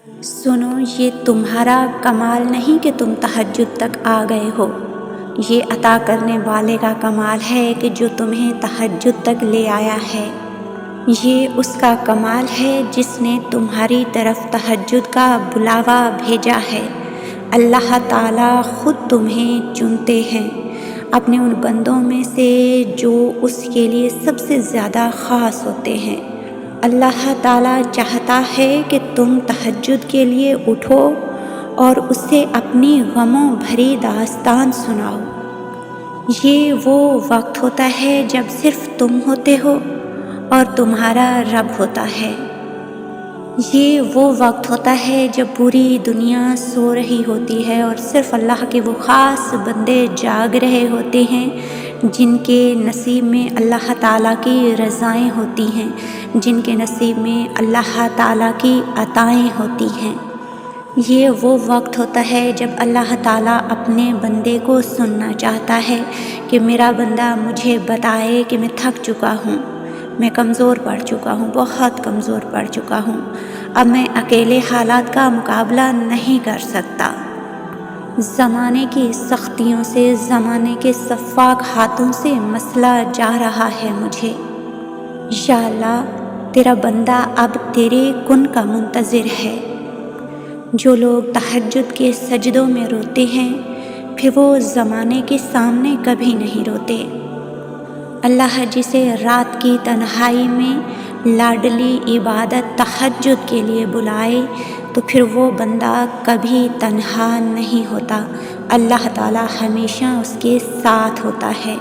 سنو، یہ تمہارا کمال نہیں کہ تم تہجد تک آ گئے ہو، یہ عطا کرنے والے کا کمال ہے کہ جو تمہیں تہجد تک لے آیا ہے۔ یہ اس کا کمال ہے جس نے تمہاری طرف تہجد کا بلاوا بھیجا ہے۔ اللہ تعالیٰ خود تمہیں چنتے ہیں اپنے ان بندوں میں سے جو اس کے لیے سب سے زیادہ خاص ہوتے ہیں۔ اللہ تعالیٰ چاہتا ہے کہ تم تہجد کے لیے اٹھو اور اسے اپنی غموں بھری داستان سناؤ۔ یہ وہ وقت ہوتا ہے جب صرف تم ہوتے ہو اور تمہارا رب ہوتا ہے۔ یہ وہ وقت ہوتا ہے جب پوری دنیا سو رہی ہوتی ہے اور صرف اللہ کے وہ خاص بندے جاگ رہے ہوتے ہیں جن کے نصیب میں اللہ تعالیٰ کی رضائیں ہوتی ہیں، جن کے نصیب میں اللہ تعالیٰ کی عطائیں ہوتی ہیں۔ یہ وہ وقت ہوتا ہے جب اللہ تعالیٰ اپنے بندے کو سننا چاہتا ہے کہ میرا بندہ مجھے بتائے کہ میں تھک چکا ہوں، میں کمزور پڑ چکا ہوں، بہت کمزور پڑ چکا ہوں، اب میں اکیلے حالات کا مقابلہ نہیں کر سکتا۔ زمانے کی سختیوں سے، زمانے کے سفاک ہاتھوں سے مسئلہ جا رہا ہے مجھے۔ یا اللہ، تیرا بندہ اب تیرے کن کا منتظر ہے۔ جو لوگ تہجد کے سجدوں میں روتے ہیں پھر وہ زمانے کے سامنے کبھی نہیں روتے۔ اللہ جسے رات کی تنہائی میں لاڈلی عبادت تہجد کے لیے بلائے تو پھر وہ بندہ کبھی تنہا نہیں ہوتا، اللہ تعالیٰ ہمیشہ اس کے ساتھ ہوتا ہے۔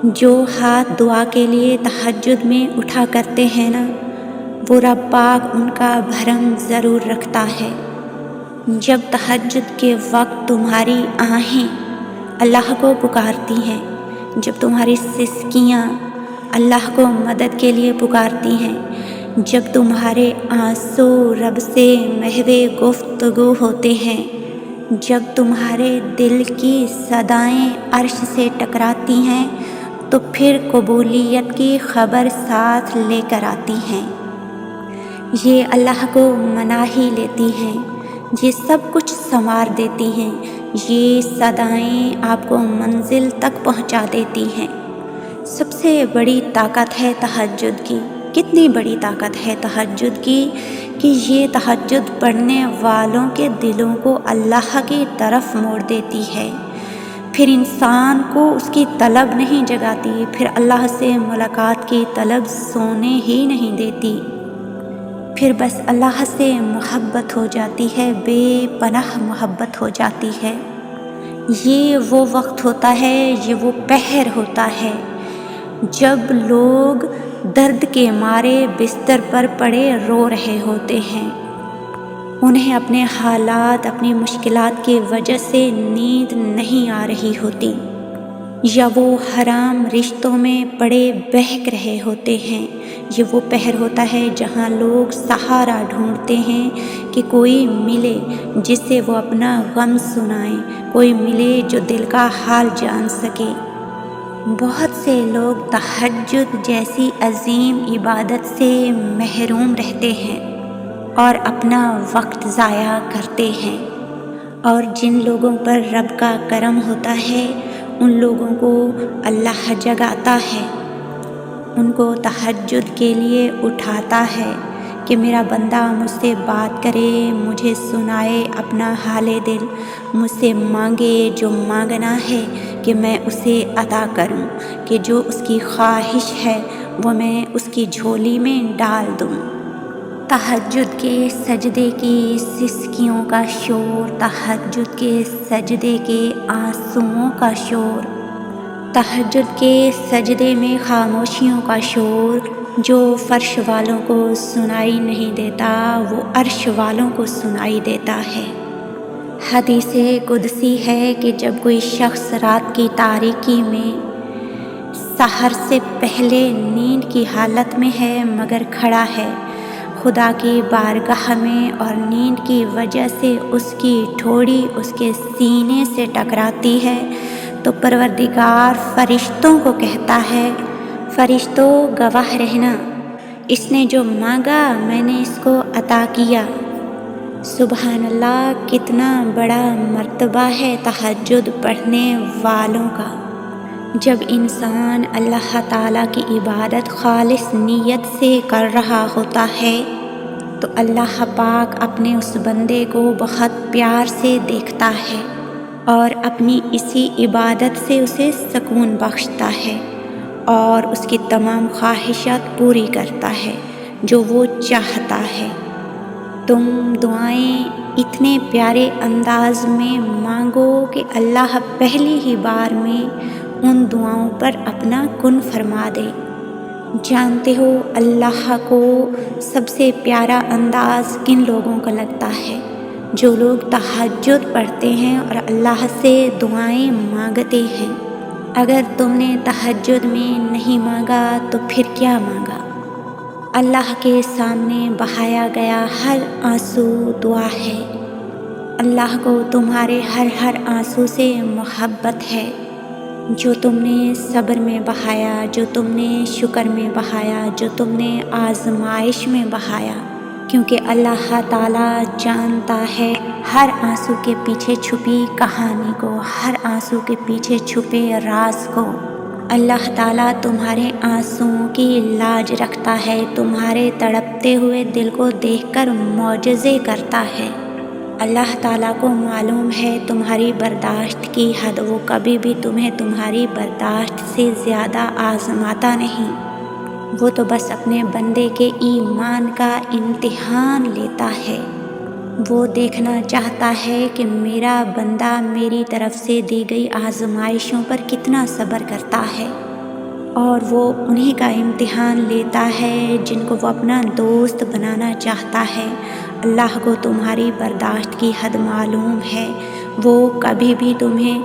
جو ہاتھ دعا کے لیے تہجد میں اٹھا کرتے ہیں نا، وہ رب پاک ان کا بھرم ضرور رکھتا ہے۔ جب تہجد کے وقت تمہاری آہیں اللہ کو پکارتی ہیں، جب تمہاری سسکیاں اللہ کو مدد کے لیے پکارتی ہیں، جب تمہارے آنسو رب سے محو گفتگو ہوتے ہیں، جب تمہارے دل کی صدائیں عرش سے ٹکراتی ہیں تو پھر قبولیت کی خبر ساتھ لے کر آتی ہیں۔ یہ اللہ کو منا ہی لیتی ہیں، یہ سب کچھ سنوار دیتی ہیں، یہ صدائیں آپ کو منزل تک پہنچا دیتی ہیں۔ سب سے بڑی طاقت ہے تہجد کی۔ کتنی بڑی طاقت ہے تہجد کی کہ یہ تہجد پڑھنے والوں کے دلوں کو اللہ کی طرف موڑ دیتی ہے۔ پھر انسان کو اس کی طلب نہیں جگاتی، پھر اللہ سے ملاقات کی طلب سونے ہی نہیں دیتی، پھر بس اللہ سے محبت ہو جاتی ہے، بے پناہ محبت ہو جاتی ہے۔ یہ وہ وقت ہوتا ہے، یہ وہ پہر ہوتا ہے جب لوگ درد کے مارے بستر پر پڑے رو رہے ہوتے ہیں۔ انہیں اپنے حالات، اپنی مشکلات کی وجہ سے نیند نہیں آ رہی ہوتی، یا وہ حرام رشتوں میں پڑے بہک رہے ہوتے ہیں۔ یہ وہ پہر ہوتا ہے جہاں لوگ سہارا ڈھونڈتے ہیں کہ کوئی ملے جس سے وہ اپنا غم سنائیں، کوئی ملے جو دل کا حال جان سکے۔ بہت سے لوگ تہجد جیسی عظیم عبادت سے محروم رہتے ہیں اور اپنا وقت ضائع کرتے ہیں، اور جن لوگوں پر رب کا کرم ہوتا ہے ان لوگوں کو اللہ جگاتا ہے، ان کو تہجد کے لیے اٹھاتا ہے کہ میرا بندہ مجھ سے بات کرے، مجھے سنائے اپنا حال دل، مجھ سے مانگے جو مانگنا ہے کہ میں اسے عطا کروں، کہ جو اس کی خواہش ہے وہ میں اس کی جھولی میں ڈال دوں۔ تہجد کے سجدے کی سسکیوں کا شور، تہجد کے سجدے کے آنسوؤں کا شور، تہجد کے سجدے میں خاموشیوں کا شور جو فرش والوں کو سنائی نہیں دیتا وہ عرش والوں کو سنائی دیتا ہے۔ حدیث قدسی ہے کہ جب کوئی شخص رات کی تاریکی میں سحر سے پہلے نیند کی حالت میں ہے مگر کھڑا ہے، خدا کی بارگاہ میں، اور نیند کی وجہ سے اس کی ٹھوڑی اس کے سینے سے ٹکراتی ہے تو پروردگار فرشتوں کو کہتا ہے، فرشتوں گواہ رہنا، اس نے جو مانگا میں نے اس کو عطا کیا۔ سبحان اللہ، کتنا بڑا مرتبہ ہے تہجد پڑھنے والوں کا۔ جب انسان اللہ تعالیٰ کی عبادت خالص نیت سے کر رہا ہوتا ہے تو اللہ پاک اپنے اس بندے کو بہت پیار سے دیکھتا ہے اور اپنی اسی عبادت سے اسے سکون بخشتا ہے اور اس کی تمام خواہشات پوری کرتا ہے جو وہ چاہتا ہے۔ تم دعائیں اتنے پیارے انداز میں مانگو کہ اللہ پہلی ہی بار میں ان دعاؤں پر اپنا کن فرما دے۔ جانتے ہو اللہ کو سب سے پیارا انداز کن لوگوں کا لگتا ہے؟ جو لوگ تہجد پڑھتے ہیں اور اللہ سے دعائیں مانگتے ہیں۔ اگر تم نے تہجد میں نہیں مانگا تو پھر کیا مانگا؟ اللہ کے سامنے بہایا گیا ہر آنسو دعا ہے۔ اللہ کو تمہارے ہر آنسو سے محبت ہے۔ جو تم نے صبر میں بہایا، جو تم نے شکر میں بہایا، جو تم نے آزمائش میں بہایا، کیونکہ اللہ تعالیٰ جانتا ہے ہر آنسو کے پیچھے چھپی کہانی کو، ہر آنسو کے پیچھے چھپے راز کو۔ اللہ تعالیٰ تمہارے آنسوؤں کی لاج رکھتا ہے، تمہارے تڑپتے ہوئے دل کو دیکھ کر معجزے کرتا ہے۔ اللہ تعالیٰ کو معلوم ہے تمہاری برداشت کی حد، وہ کبھی بھی تمہیں تمہاری برداشت سے زیادہ آزماتا نہیں۔ وہ تو بس اپنے بندے کے ایمان کا امتحان لیتا ہے۔ وہ دیکھنا چاہتا ہے کہ میرا بندہ میری طرف سے دی گئی آزمائشوں پر کتنا صبر کرتا ہے، اور وہ انہی کا امتحان لیتا ہے جن کو وہ اپنا دوست بنانا چاہتا ہے۔ اللہ کو تمہاری برداشت کی حد معلوم ہے، وہ کبھی بھی تمہیں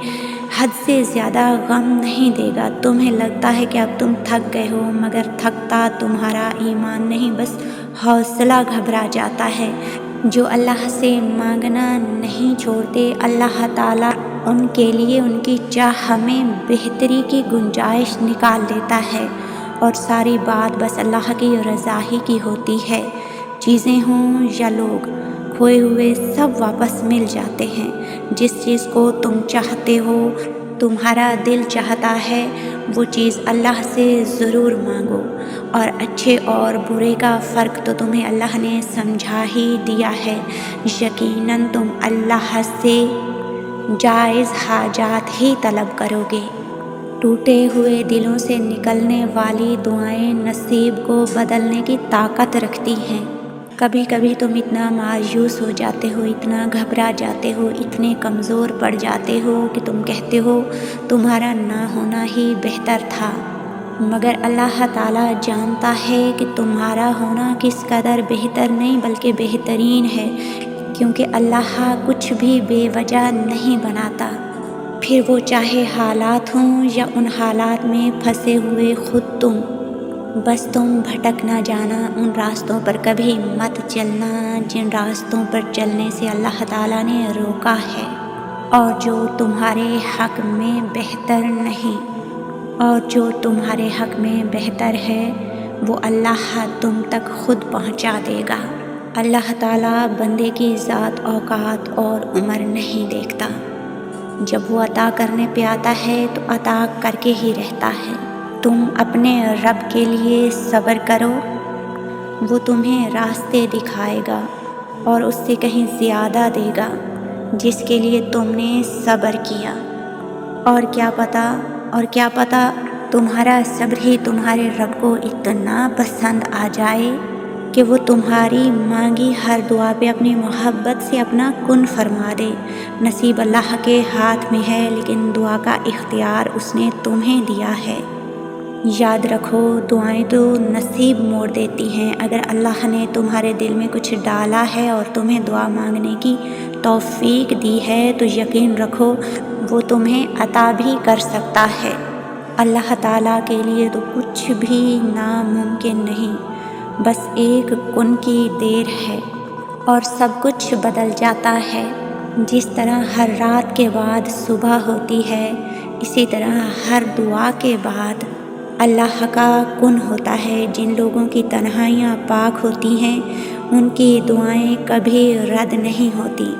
حد سے زیادہ غم نہیں دے گا۔ تمہیں لگتا ہے کہ اب تم تھک گئے ہو، مگر تھکتا تمہارا ایمان نہیں، بس حوصلہ گھبرا جاتا ہے۔ جو اللہ سے مانگنا نہیں چھوڑتے، اللہ تعالیٰ ان کے لیے ان کی چاہ میں بہتری کی گنجائش نکال دیتا ہے، اور ساری بات بس اللہ کی رضا ہی کی ہوتی ہے۔ چیزیں ہوں یا لوگ، کھوئے ہوئے سب واپس مل جاتے ہیں۔ جس چیز کو تم چاہتے ہو، تمہارا دل چاہتا ہے، وہ چیز اللہ سے ضرور مانگو، اور اچھے اور برے کا فرق تو تمہیں اللہ نے سمجھا ہی دیا ہے۔ یقیناً تم اللہ سے جائز حاجات ہی طلب کرو گے۔ ٹوٹے ہوئے دلوں سے نکلنے والی دعائیں نصیب کو بدلنے کی طاقت رکھتی ہیں۔ کبھی کبھی تم اتنا مایوس ہو جاتے ہو، اتنا گھبرا جاتے ہو، اتنے کمزور پڑ جاتے ہو کہ تم کہتے ہو تمہارا نہ ہونا ہی بہتر تھا، مگر اللہ تعالیٰ جانتا ہے کہ تمہارا ہونا کس قدر بہتر نہیں بلکہ بہترین ہے، کیونکہ اللہ کچھ بھی بے وجہ نہیں بناتا۔ پھر وہ چاہے حالات ہوں یا ان حالات میں پھنسے ہوئے خود تم، بس تم بھٹک نہ جانا، ان راستوں پر کبھی مت چلنا جن راستوں پر چلنے سے اللہ تعالیٰ نے روکا ہے، اور جو تمہارے حق میں بہتر نہیں، اور جو تمہارے حق میں بہتر ہے وہ اللہ تم تک خود پہنچا دے گا۔ اللہ تعالیٰ بندے کی ذات، اوقات اور عمر نہیں دیکھتا۔ جب وہ عطا کرنے پہ آتا ہے تو عطا کر کے ہی رہتا ہے۔ تم اپنے رب کے لیے صبر کرو، وہ تمہیں راستے دکھائے گا اور اس سے کہیں زیادہ دے گا جس کے لیے تم نے صبر کیا۔ اور کیا پتہ تمہارا صبر ہی تمہارے رب کو اتنا پسند آ جائے کہ وہ تمہاری مانگی ہر دعا پہ اپنی محبت سے اپنا کن فرما دے۔ نصیب اللہ کے ہاتھ میں ہے، لیکن دعا کا اختیار اس نے تمہیں دیا ہے۔ یاد رکھو، دعائیں تو نصیب موڑ دیتی ہیں۔ اگر اللہ نے تمہارے دل میں کچھ ڈالا ہے اور تمہیں دعا مانگنے کی توفیق دی ہے تو یقین رکھو وہ تمہیں عطا بھی کر سکتا ہے۔ اللہ تعالیٰ کے لیے تو کچھ بھی ناممکن نہیں، بس ایک کن کی دیر ہے اور سب کچھ بدل جاتا ہے۔ جس طرح ہر رات کے بعد صبح ہوتی ہے، اسی طرح ہر دعا کے بعد اللہ کا کن ہوتا ہے۔ جن لوگوں کی تنہائیاں پاک ہوتی ہیں ان کی دعائیں کبھی رد نہیں ہوتی۔